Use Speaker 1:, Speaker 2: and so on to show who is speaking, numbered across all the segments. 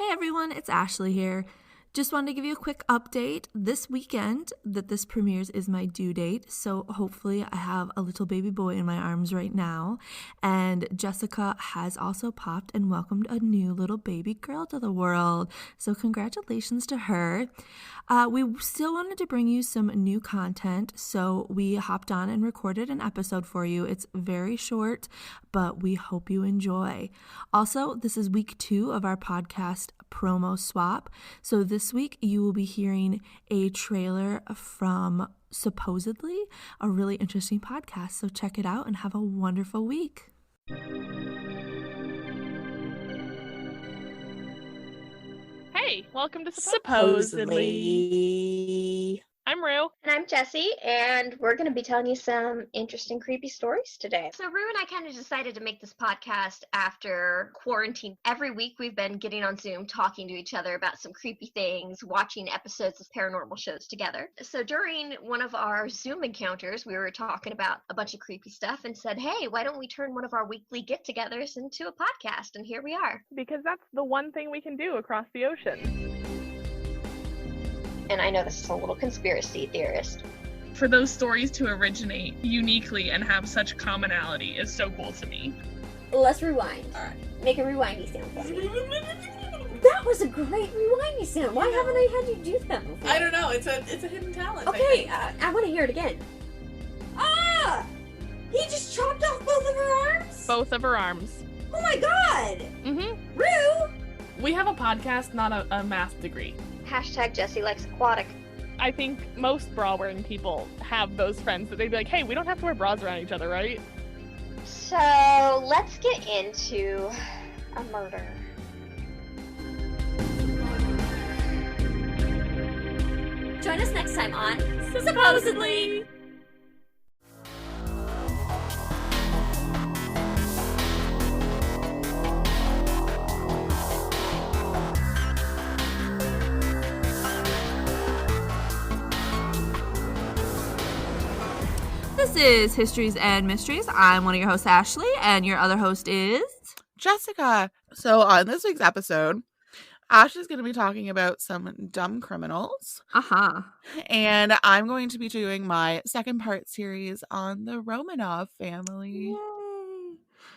Speaker 1: Hey everyone, it's Ashley here. Just wanted to give you a quick update. This weekend that this premieres is my due date, so hopefully I have a little baby boy in my arms right now. And Jessica has also popped and welcomed a new little baby girl to the world. So congratulations to her. We still wanted to bring you some new content, so we hopped on and recorded an episode for you. It's very short, but we hope you enjoy. Also, this is week 2 of our podcast promo swap. So this week you will be hearing a trailer from supposedly a really interesting podcast. So check it out and have a wonderful week.
Speaker 2: Hey, welcome to Supposedly. I'm Rue.
Speaker 3: And I'm Jessie, and we're going to be telling you some interesting, creepy stories today. So Rue and I kind of decided to make this podcast after quarantine. Every week we've been getting on Zoom, talking to each other about some creepy things, watching episodes of paranormal shows together. So during one of our Zoom encounters, we were talking about a bunch of creepy stuff and said, hey, why don't we turn one of our weekly get-togethers into a podcast? And here we are.
Speaker 2: Because that's the one thing we can do across the ocean.
Speaker 3: And I know this is a little conspiracy theorist.
Speaker 4: For those stories to originate uniquely and have such commonality is so cool to me.
Speaker 5: Let's rewind.
Speaker 4: All right.
Speaker 5: Make a rewindy sound for me. That was a great rewindy sound. Why haven't I had you do that before?
Speaker 4: I don't know. It's a hidden talent.
Speaker 5: Okay, I want to hear it again. Ah! He just chopped off both of her arms?
Speaker 2: Both of her arms.
Speaker 5: Oh my god!
Speaker 2: Mm-hmm.
Speaker 5: Rue!
Speaker 2: We have a podcast, not a math degree.
Speaker 3: Hashtag Jessie likes aquatic.
Speaker 2: I think most bra-wearing people have those friends that they'd be like, hey, we don't have to wear bras around each other, right?
Speaker 3: So let's get into a murder.
Speaker 5: Join us next time on Supposedly!
Speaker 1: This is Histories and Mysteries. I'm one of your hosts, Ashley, and your other host is
Speaker 6: Jessica. So on this week's episode, Ash is going to be talking about some dumb criminals. And I'm going to be doing my second part series on the Romanov family.
Speaker 1: Yay.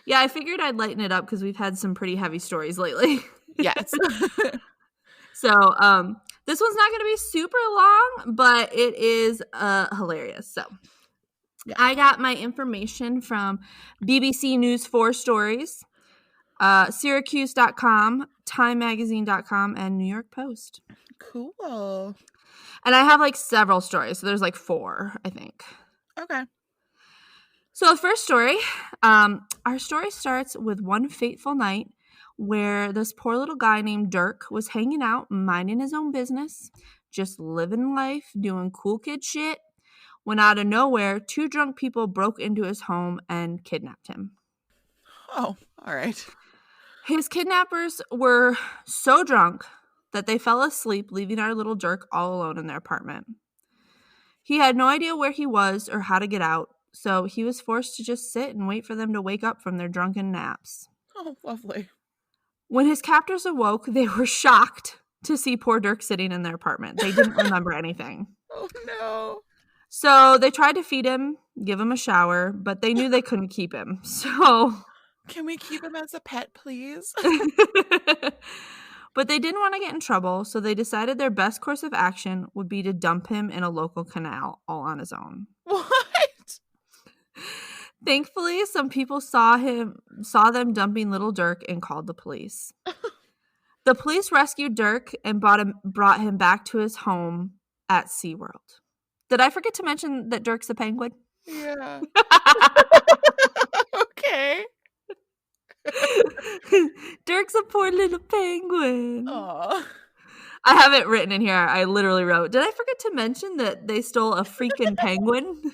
Speaker 1: Yeah, I figured I'd lighten it up because we've had some pretty heavy stories lately.
Speaker 6: Yes.
Speaker 1: So this one's not going to be super long, but it is hilarious. So yeah. I got my information from BBC News 4 Stories, Syracuse.com, TimeMagazine.com, and New York Post.
Speaker 6: Cool.
Speaker 1: And I have like several stories. So there's like 4, I think.
Speaker 6: Okay.
Speaker 1: So the first story, our story starts with one fateful night where this poor little guy named Dirk was hanging out, minding his own business, just living life, doing cool kid shit. When out of nowhere, 2 drunk people broke into his home and kidnapped him.
Speaker 6: Oh, all right.
Speaker 1: His kidnappers were so drunk that they fell asleep, leaving our little Dirk all alone in their apartment. He had no idea where he was or how to get out, so he was forced to just sit and wait for them to wake up from their drunken naps.
Speaker 6: Oh, lovely.
Speaker 1: When his captors awoke, they were shocked to see poor Dirk sitting in their apartment. They didn't remember anything.
Speaker 6: Oh, no.
Speaker 1: So they tried to feed him, give him a shower, but they knew they couldn't keep him. So
Speaker 6: Can we keep him as a pet, please?
Speaker 1: But they didn't want to get in trouble, so they decided their best course of action would be to dump him in a local canal all on his own.
Speaker 6: What?
Speaker 1: Thankfully, some people saw them dumping little Dirk and called the police. The police rescued Dirk and brought him back to his home at SeaWorld. Did I forget to mention that Dirk's a penguin?
Speaker 6: Yeah. Okay.
Speaker 1: Dirk's a poor little penguin.
Speaker 6: Aw.
Speaker 1: I have it written in here. I literally wrote, did I forget to mention that they stole a freaking penguin?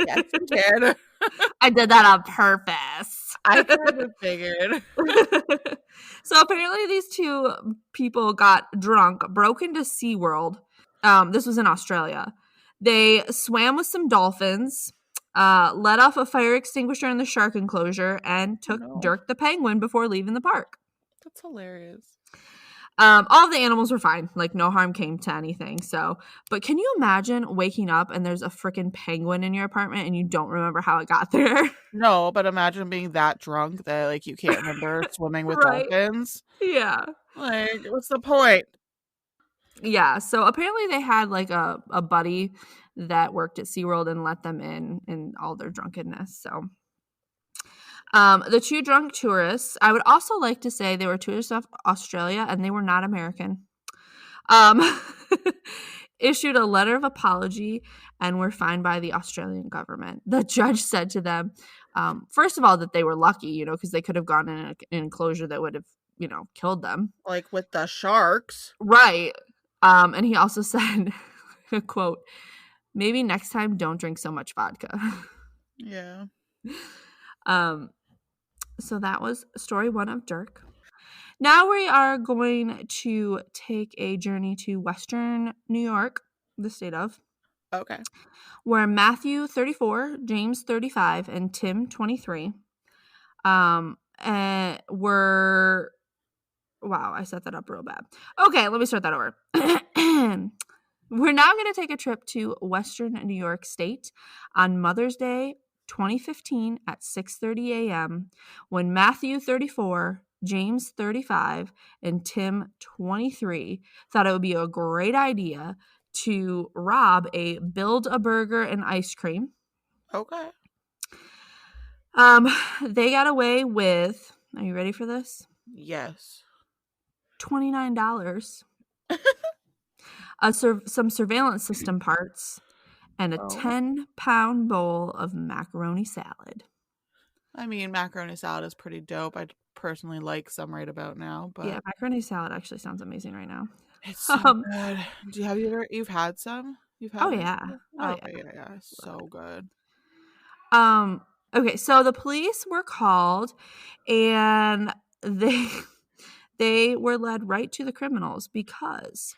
Speaker 6: Yes, you did.
Speaker 1: I did that on purpose.
Speaker 6: I kind of figured.
Speaker 1: So apparently these 2 people got drunk, broke into SeaWorld. This was in Australia. They swam with some dolphins, let off a fire extinguisher in the shark enclosure, and took Dirk the penguin before leaving the park.
Speaker 6: That's hilarious.
Speaker 1: All of the animals were fine. Like, no harm came to anything. So, but can you imagine waking up and there's a freaking penguin in your apartment and you don't remember how it got there?
Speaker 6: No, but imagine being that drunk that, like, you can't remember swimming with
Speaker 1: Right.
Speaker 6: dolphins.
Speaker 1: Yeah.
Speaker 6: Like, what's the point?
Speaker 1: Yeah. So apparently they had like a buddy that worked at SeaWorld and let them in all their drunkenness. So the two drunk tourists, I would also like to say they were tourists of Australia and they were not American. Issued a letter of apology and were fined by the Australian government. The judge said to them, first of all, that they were lucky, because they could have gone in an enclosure that would have, killed them.
Speaker 6: Like with the sharks.
Speaker 1: Right. And he also said, quote, maybe next time don't drink so much vodka.
Speaker 6: Yeah.
Speaker 1: So that was story 1 of Dirk. Now we are going to take a journey to Western New York, the state of.
Speaker 6: Okay.
Speaker 1: Where Matthew, 34, James, 35, and Tim, 23, were... Wow, I set that up real bad. Okay, let me start that over. We're now going to take a trip to Western New York State on Mother's Day 2015 at 6:30 a.m. when Matthew, 34, James, 35, and Tim, 23, thought it would be a great idea to rob a Build-A-Burger and ice cream.
Speaker 6: Okay.
Speaker 1: They got away with, are you ready for this?
Speaker 6: Yes.
Speaker 1: $29. Some surveillance system parts, and a 10-pound bowl of macaroni salad.
Speaker 6: I mean, macaroni salad is pretty dope. I personally like some right about now, but
Speaker 1: yeah, macaroni salad actually sounds amazing right now.
Speaker 6: It's so good. You've had some? You've had it?
Speaker 1: Yeah.
Speaker 6: Yeah. So good.
Speaker 1: Okay, so the police were called and they were led right to the criminals because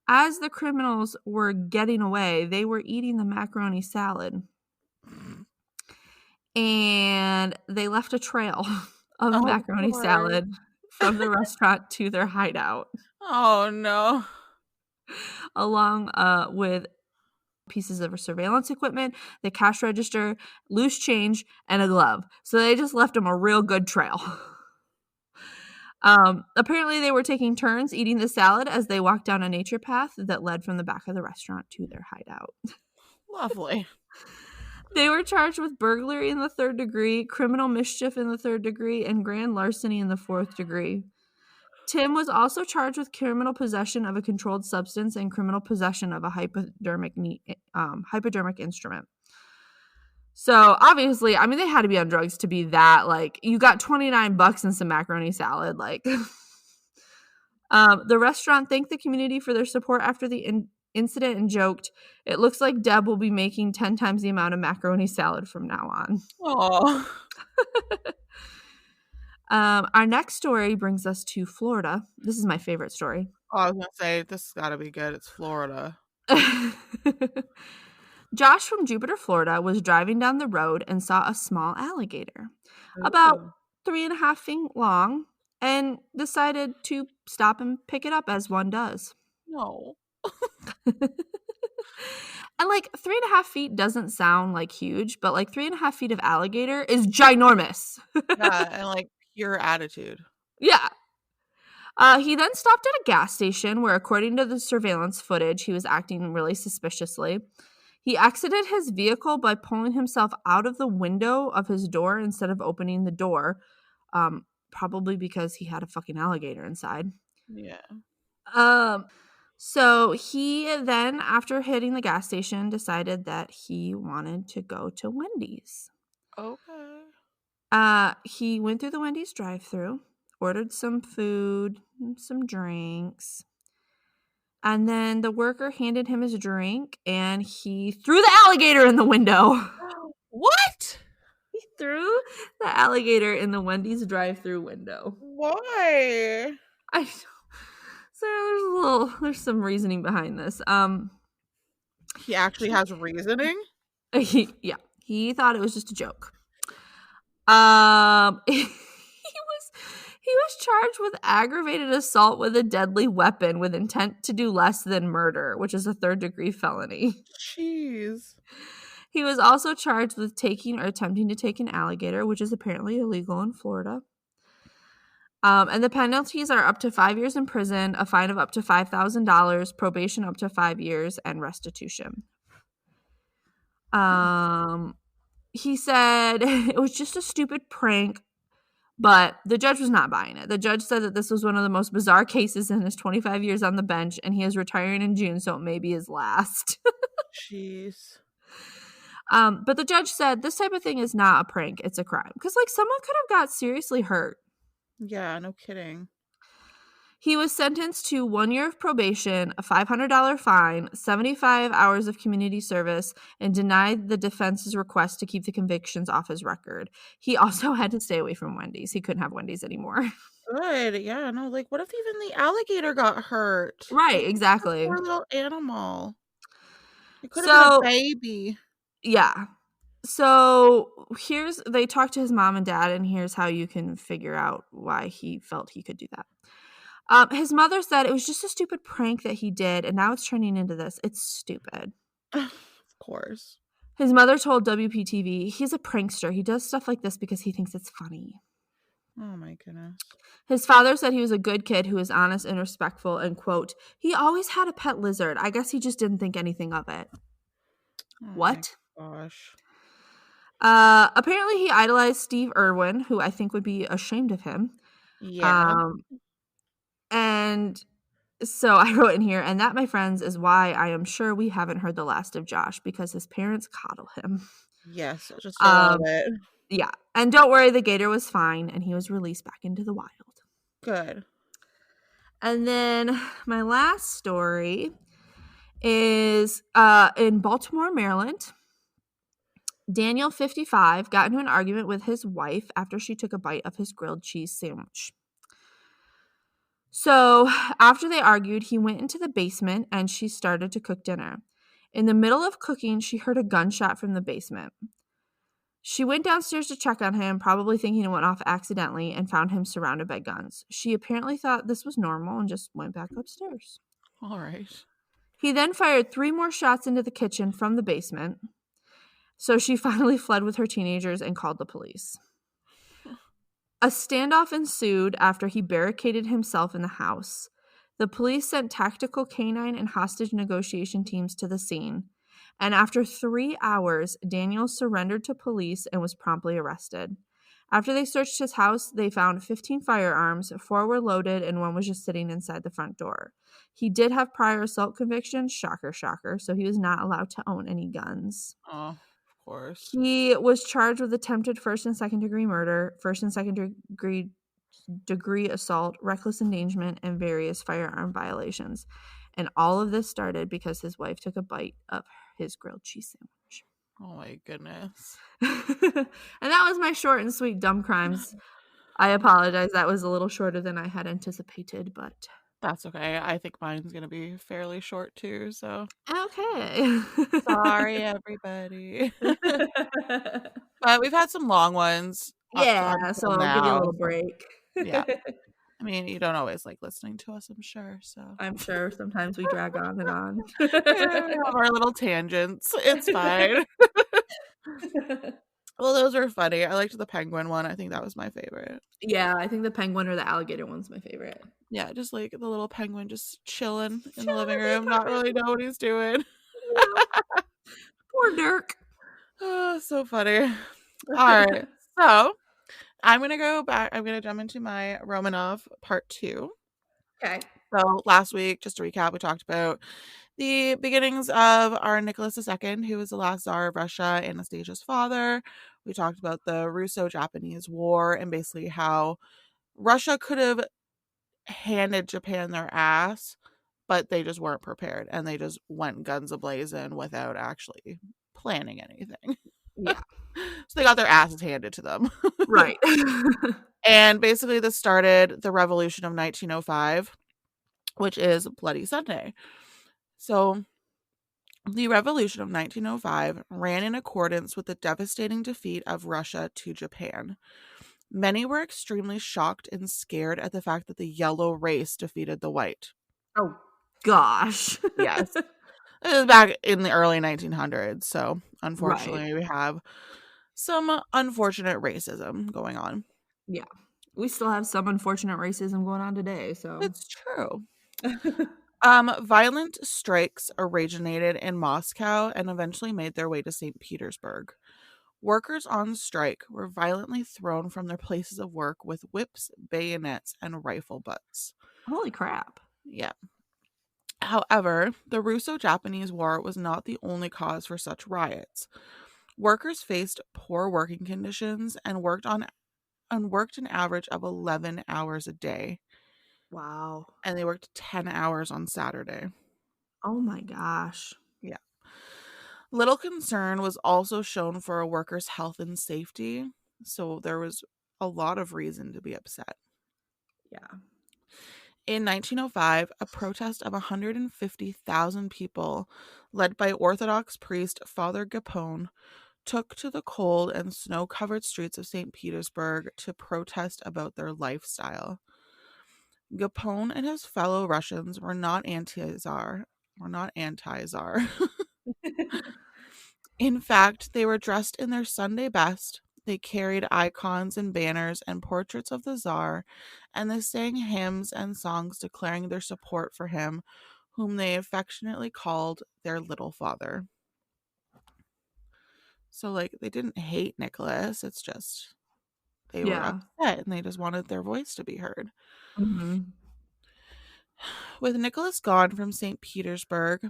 Speaker 1: as the criminals were getting away, they were eating the macaroni salad. And they left a trail of macaroni salad from the restaurant to their hideout.
Speaker 6: Oh, no.
Speaker 1: Along with pieces of surveillance equipment, the cash register, loose change, and a glove. So they just left them a real good trail. Apparently they were taking turns eating the salad as they walked down a nature path that led from the back of the restaurant to their hideout.
Speaker 6: Lovely.
Speaker 1: They were charged with burglary in the 3rd degree, criminal mischief in the 3rd degree, and grand larceny in the 4th degree. Tim was also charged with criminal possession of a controlled substance and criminal possession of a hypodermic instrument. So obviously, I mean, they had to be on drugs to be that, like, you got $29 and some macaroni salad. Like, the restaurant thanked the community for their support after the incident and joked, "It looks like Deb will be making 10 times the amount of macaroni salad from now on."
Speaker 6: Oh.
Speaker 1: Our next story brings us to Florida. This is my favorite story.
Speaker 6: Oh, I was going to say, this has got to be good. It's Florida.
Speaker 1: Josh from Jupiter, Florida, was driving down the road and saw a small alligator, about 3.5 feet long, and decided to stop and pick it up as one does.
Speaker 6: No.
Speaker 1: And like 3.5 feet doesn't sound like huge, but like 3.5 feet of alligator is ginormous.
Speaker 6: Yeah, and like pure attitude.
Speaker 1: Yeah. He then stopped at a gas station where, according to the surveillance footage, he was acting really suspiciously. He exited his vehicle by pulling himself out of the window of his door instead of opening the door, probably because he had a fucking alligator inside.
Speaker 6: Yeah.
Speaker 1: So he then, after hitting the gas station, decided that he wanted to go to Wendy's.
Speaker 6: Okay.
Speaker 1: He went through the Wendy's drive-thru, ordered some food, some drinks, and then the worker handed him his drink, and he threw the alligator in the window.
Speaker 6: What?
Speaker 1: He threw the alligator in the Wendy's drive-thru window.
Speaker 6: Why?
Speaker 1: So there's some reasoning behind this.
Speaker 6: He actually has reasoning?
Speaker 1: He thought it was just a joke. He was charged with aggravated assault with a deadly weapon with intent to do less than murder, which is a third-degree felony.
Speaker 6: Jeez.
Speaker 1: He was also charged with taking or attempting to take an alligator, which is apparently illegal in Florida. And the penalties are up to 5 years in prison, a fine of up to $5,000, probation up to 5 years, and restitution. He said it was just a stupid prank, but the judge was not buying it. The judge said that this was one of the most bizarre cases in his 25 years on the bench, and he is retiring in June, so it may be his last.
Speaker 6: Jeez.
Speaker 1: But the judge said this type of thing is not a prank, it's a crime. Because, like, someone could have got seriously hurt.
Speaker 6: Yeah, no kidding.
Speaker 1: He was sentenced to 1 year of probation, a $500 fine, 75 hours of community service, and denied the defense's request to keep the convictions off his record. He also had to stay away from Wendy's. He couldn't have Wendy's anymore.
Speaker 6: Good. Yeah, no, like, what if even the alligator got hurt?
Speaker 1: Right,
Speaker 6: Like,
Speaker 1: exactly.
Speaker 6: poor little animal. It could have been a baby.
Speaker 1: Yeah. So they talked to his mom and dad, and here's how you can figure out why he felt he could do that. His mother said it was just a stupid prank that he did, and now it's turning into this. It's stupid.
Speaker 6: Of course.
Speaker 1: His mother told WPTV, he's a prankster. He does stuff like this because he thinks it's funny.
Speaker 6: Oh, my goodness.
Speaker 1: His father said he was a good kid who was honest and respectful, and, quote, he always had a pet lizard. I guess he just didn't think anything of it.
Speaker 6: Oh,
Speaker 1: what?
Speaker 6: My gosh.
Speaker 1: Apparently he idolized Steve Irwin, who I think would be ashamed of him.
Speaker 6: Yeah.
Speaker 1: And so I wrote in here, and that, my friends, is why I am sure we haven't heard the last of Josh, because his parents coddle him.
Speaker 6: Yes, just a little bit.
Speaker 1: Yeah. And don't worry, the gator was fine, and he was released back into the wild.
Speaker 6: Good.
Speaker 1: And then my last story is in Baltimore, Maryland. Daniel, 55, got into an argument with his wife after she took a bite of his grilled cheese sandwich. So after they argued, he went into the basement and she started to cook dinner. In the middle of cooking, she heard a gunshot from the basement. She went downstairs to check on him, probably thinking it went off accidentally, and found him surrounded by guns. She apparently thought this was normal and just went back upstairs.
Speaker 6: All right.
Speaker 1: He then fired 3 more shots into the kitchen from the basement. So she finally fled with her teenagers and called the police. A standoff ensued after he barricaded himself in the house. The police sent tactical canine and hostage negotiation teams to the scene. And after 3 hours, Daniel surrendered to police and was promptly arrested. After they searched his house, they found 15 firearms, 4 were loaded, and 1 was just sitting inside the front door. He did have prior assault convictions, shocker, shocker, so he was not allowed to own any guns.
Speaker 6: Oh, of course.
Speaker 1: He was charged with attempted first and second degree murder, first and second degree assault, reckless endangerment, and various firearm violations. And all of this started because his wife took a bite of his grilled cheese sandwich.
Speaker 6: Oh my goodness.
Speaker 1: And that was my short and sweet dumb crimes. I apologize. That was a little shorter than I had anticipated, but
Speaker 6: that's okay. I think mine's going to be fairly short too, so.
Speaker 1: Okay.
Speaker 6: Sorry, everybody. But we've had some long ones.
Speaker 1: Yeah, so I'll give you a little break.
Speaker 6: Yeah. I mean, you don't always like listening to us, I'm sure, so.
Speaker 1: I'm sure sometimes we drag on and on.
Speaker 6: Yeah, we have our little tangents. It's fine. Well, those are funny. I liked the penguin one. I think that was my favorite.
Speaker 1: Yeah, I think the penguin or the alligator one's my favorite.
Speaker 6: Yeah, just like the little penguin just chilling in the living room, not really know what he's doing.
Speaker 1: Poor Dirk.
Speaker 6: Oh, so funny. All right. So I'm going to go back. I'm going to jump into my Romanov part 2.
Speaker 1: Okay.
Speaker 6: So last week, just to recap, we talked about the beginnings of our Nicholas II, who was the last Tsar of Russia, Anastasia's father. We talked about the Russo-Japanese War and basically how Russia could have handed Japan their ass, but they just weren't prepared and they just went guns a-blazing without actually planning anything.
Speaker 1: Yeah.
Speaker 6: So they got their asses handed to them.
Speaker 1: Right.
Speaker 6: And basically this started the Revolution of 1905, which is Bloody Sunday. So the Revolution of 1905 ran in accordance with the devastating defeat of Russia to Japan. Many were extremely shocked and scared at the fact that the yellow race defeated the white.
Speaker 1: Oh, gosh.
Speaker 6: Yes. It was back in the early 1900s, so unfortunately
Speaker 1: Right.
Speaker 6: we have some unfortunate racism going on.
Speaker 1: Yeah. We still have some unfortunate racism going on today, so.
Speaker 6: It's true. Violent strikes originated in Moscow and eventually made their way to St. Petersburg. Workers on strike were violently thrown from their places of work with whips, bayonets, and rifle butts.
Speaker 1: Holy crap.
Speaker 6: Yeah. However, the Russo-Japanese War was not the only cause for such riots. Workers faced poor working conditions and worked an average of 11 hours a day.
Speaker 1: Wow.
Speaker 6: And they worked 10 hours on Saturday.
Speaker 1: Oh my gosh.
Speaker 6: Yeah. Little concern was also shown for a worker's health and safety, so there was a lot of reason to be upset.
Speaker 1: Yeah.
Speaker 6: In 1905, a protest of 150,000 people, led by Orthodox priest Father Gapone, took to the cold and snow-covered streets of St. Petersburg to protest about their lifestyle. Gapone and his fellow Russians were not anti-Tsar. In fact, they were dressed in their Sunday best. They carried icons and banners and portraits of the Tsar, and they sang hymns and songs declaring their support for him, whom they affectionately called their little father. So, like, they didn't hate Nicholas. It's just they were upset and they just wanted their voice to be heard.
Speaker 1: Mm-hmm.
Speaker 6: With Nicholas gone from St. Petersburg,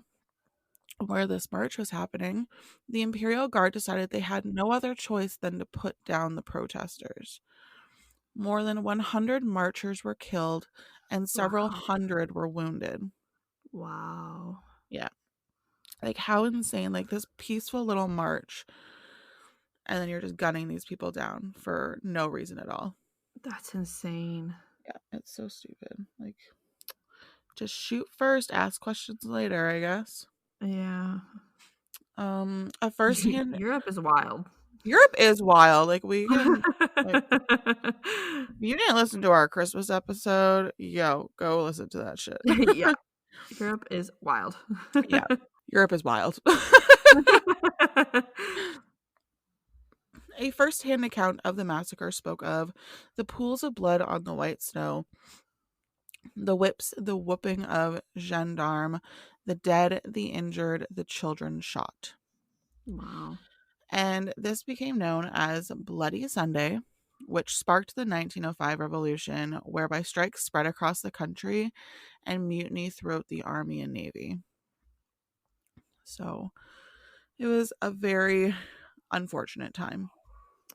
Speaker 6: where this march was happening, the Imperial Guard decided they had no other choice than to put down the protesters. More than 100 marchers were killed and several hundred were wounded.
Speaker 1: Wow.
Speaker 6: Yeah. Like, how insane. Like, this peaceful little march, and then you're just gunning these people down for no reason at all.
Speaker 1: That's insane.
Speaker 6: Yeah, it's so stupid. Like, just shoot first, ask questions later, I guess.
Speaker 1: Yeah.
Speaker 6: A first-hand
Speaker 1: Europe is wild.
Speaker 6: Europe is wild. Like, we can like, if you didn't listen to our Christmas episode, yo, go listen to that shit.
Speaker 1: Yeah. Europe is wild.
Speaker 6: Yeah. Europe is wild. A first-hand account of the massacre spoke of the pools of blood on the white snow, the whips, the whooping of gendarme, the dead, the injured, the children shot.
Speaker 1: Wow.
Speaker 6: And this became known as Bloody Sunday, which sparked the 1905 revolution, whereby strikes spread across the country and mutiny throughout the army and navy. So it was a very unfortunate time.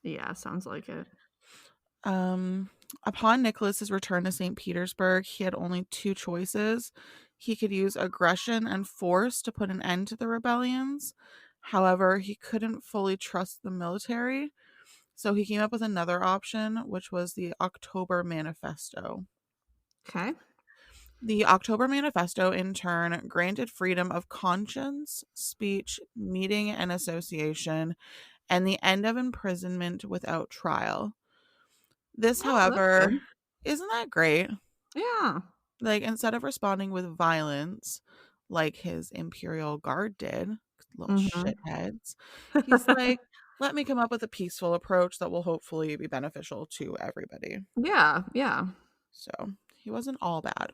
Speaker 1: Yeah, sounds like it.
Speaker 6: Upon Nicholas's return to St. Petersburg, he had only two choices. He could use aggression and force to put an end to the rebellions. However, he couldn't fully trust the military, so he came up with another option, which was the October Manifesto.
Speaker 1: Okay.
Speaker 6: The October Manifesto, in turn, granted freedom of conscience, speech, meeting, and association, and the end of imprisonment without trial. This, however, isn't that great?
Speaker 1: Yeah.
Speaker 6: Like, instead of responding with violence, like his Imperial Guard did, little shitheads, he's like, let me come up with a peaceful approach that will hopefully be beneficial to everybody.
Speaker 1: Yeah, yeah.
Speaker 6: So he wasn't all bad.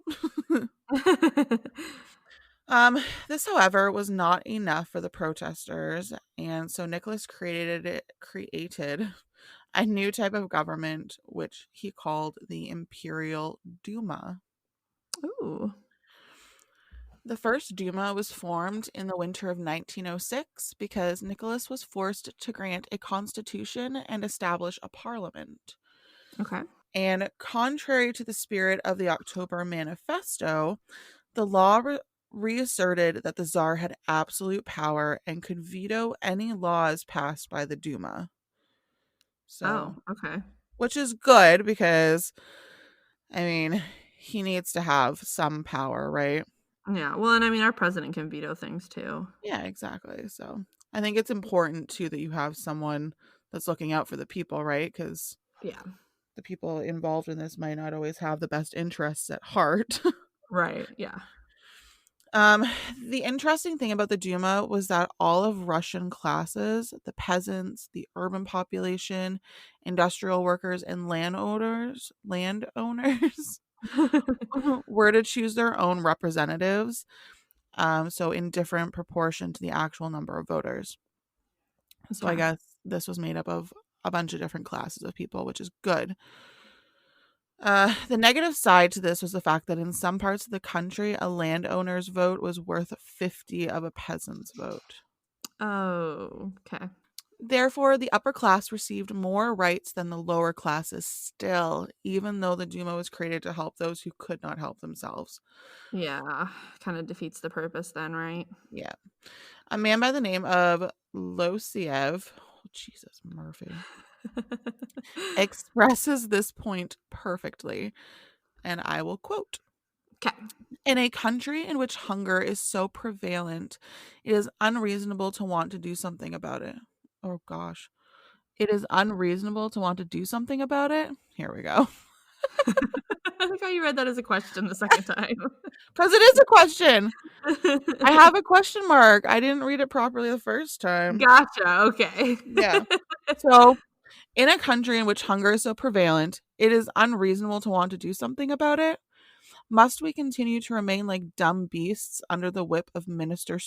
Speaker 6: This, however, was not enough for the protesters, and so Nicholas created a new type of government, which he called the Imperial Duma.
Speaker 1: Ooh.
Speaker 6: The first Duma was formed in the winter of 1906 because Nicholas was forced to grant a constitution and establish a parliament.
Speaker 1: Okay.
Speaker 6: And contrary to the spirit of the October Manifesto, the law reasserted that the Tsar had absolute power and could veto any laws passed by the Duma. So,
Speaker 1: okay.
Speaker 6: Which is good because, I mean, he needs to have some power, right?
Speaker 1: Yeah. Well, and I mean, our president can veto things too.
Speaker 6: Yeah, exactly. So I think it's important too that you have someone that's looking out for the people, right? Because
Speaker 1: yeah,
Speaker 6: the people involved in this might not always have the best interests at heart.
Speaker 1: Right, yeah.
Speaker 6: The interesting thing about the Duma was that all of Russian classes, the peasants, the urban population, industrial workers, and landowners were to choose their own representatives, so in different proportion to the actual number of voters. So I guess this was made up of a bunch of different classes of people, which is good. The negative side to this was the fact that in some parts of the country, a landowner's vote was worth 50 of a peasant's vote.
Speaker 1: Oh, okay.
Speaker 6: Therefore, the upper class received more rights than the lower classes still, even though the Duma was created to help those who could not help themselves.
Speaker 1: Yeah, kind of defeats the purpose then, right?
Speaker 6: Yeah. A man by the name of Losiev, Jesus, Murphy, expresses this point perfectly, and I will quote.
Speaker 1: Okay.
Speaker 6: In a country in which hunger is so prevalent, it is unreasonable to want to do something about it. Oh gosh. It is unreasonable to want to do something about it. Here we go.
Speaker 1: I like how you read that as a question the second time.
Speaker 6: Because it is a question. I have a question mark. I didn't read it properly the first time.
Speaker 1: Gotcha. Okay.
Speaker 6: Yeah. So, in a country in which hunger is so prevalent, it is unreasonable to want to do something about it. Must we continue to remain like dumb beasts under the whip of Minister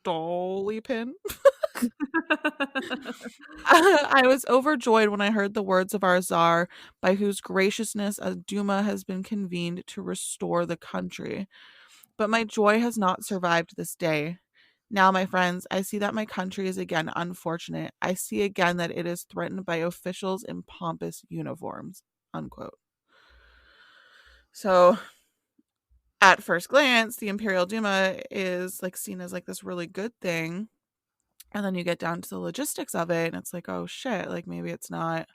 Speaker 6: Stolypin? I was overjoyed when I heard the words of our Tsar, by whose graciousness a Duma has been convened to restore the country. But my joy has not survived this day. Now, my friends, I see that my country is again unfortunate. I see again that it is threatened by officials in pompous uniforms. Unquote. So, at first glance, the Imperial Duma is like seen as like this really good thing. And then you get down to the logistics of it, and it's like, oh shit, like maybe it's not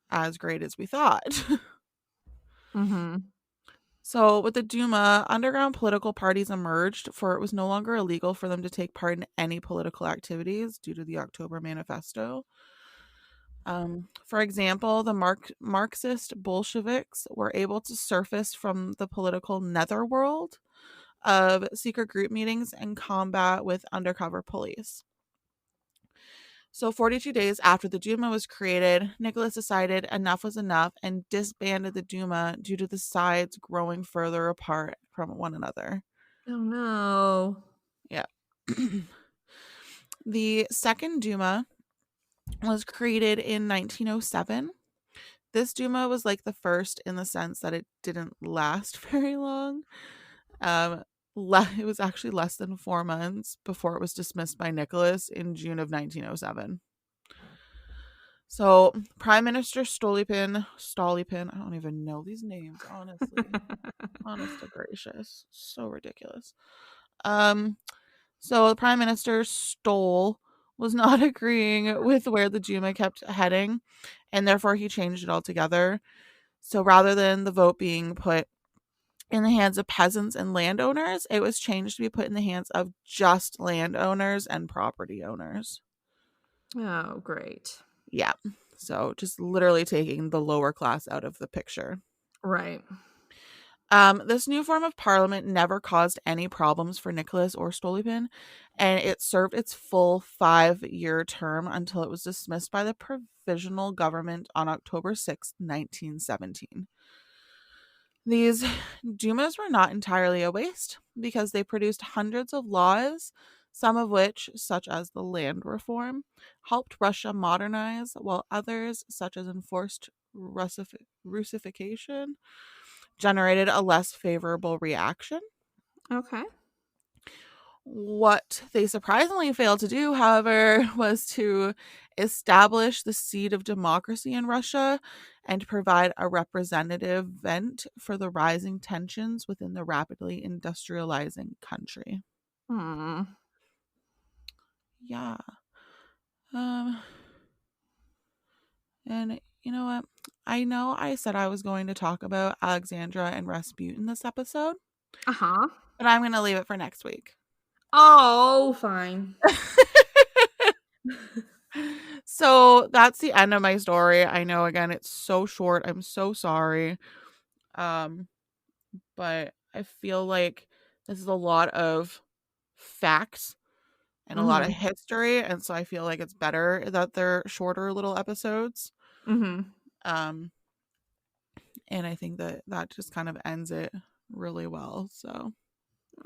Speaker 6: as great as we thought.
Speaker 1: Mm-hmm.
Speaker 6: So with the Duma, underground political parties emerged, for it was no longer illegal for them to take part in any political activities due to the October Manifesto. For example, the Marxist Bolsheviks were able to surface from the political netherworld of secret group meetings and combat with undercover police. So 42 days after the Duma was created, Nicholas decided enough was enough and disbanded the Duma due to the sides growing further apart from one another.
Speaker 1: Oh no.
Speaker 6: Yeah. The second Duma was created in 1907. This Duma was like the first in the sense that it didn't last very long. It was actually less than 4 months before it was dismissed by Nicholas in June of 1907. So Prime Minister Stolypin, I don't even know these names, honestly. Honest to gracious. So ridiculous. So the Prime Minister Stoll was not agreeing with where the Duma kept heading, and therefore he changed it altogether. So rather than the vote being put in the hands of peasants and landowners, it was changed to be put in the hands of just landowners and property owners.
Speaker 1: Oh, great.
Speaker 6: Yeah. So just literally taking the lower class out of the picture.
Speaker 1: Right.
Speaker 6: This new form of parliament never caused any problems for Nicholas or Stolypin, and it served its full 5-year term until it was dismissed by the provisional government on October 6, 1917. These Dumas were not entirely a waste because they produced hundreds of laws, some of which, such as the land reform, helped Russia modernize, while others, such as enforced Russification, generated a less favorable reaction.
Speaker 1: Okay.
Speaker 6: What they surprisingly failed to do, however, was to establish the seed of democracy in Russia and provide a representative vent for the rising tensions within the rapidly industrializing country. Yeah. And you know what? I know I said I was going to talk about Alexandra and Rasputin this episode.
Speaker 1: Uh-huh.
Speaker 6: But I'm going to leave it for next week.
Speaker 1: Oh, fine.
Speaker 6: So that's the end of my story. I know, again, it's so short. I'm so sorry. But I feel like this is a lot of facts and a lot of history, and so I feel like it's better that they're shorter little episodes. And I think that just kind of ends it really well. So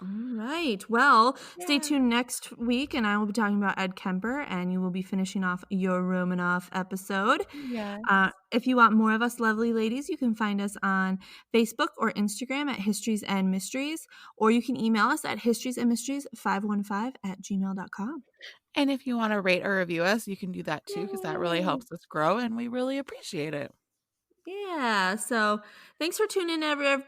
Speaker 1: all right. Well, stay tuned next week, and I will be talking about Ed Kemper, and you will be finishing off your Romanov episode.
Speaker 6: Yes.
Speaker 1: If you want more of us lovely ladies, you can find us on Facebook or Instagram at Histories and Mysteries, or you can email us at historiesandmysteries515@gmail.com.
Speaker 6: And if you want to rate or review us, you can do that too, because that really helps us grow, and we really appreciate it.
Speaker 1: Yeah, so thanks for tuning in,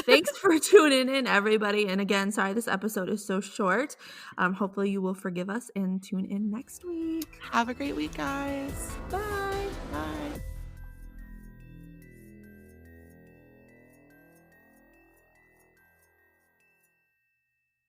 Speaker 1: thanks for tuning in, everybody. And again, sorry this episode is so short. Hopefully you will forgive us and tune in next week.
Speaker 6: Have a great week, guys.
Speaker 1: Bye.
Speaker 6: Bye.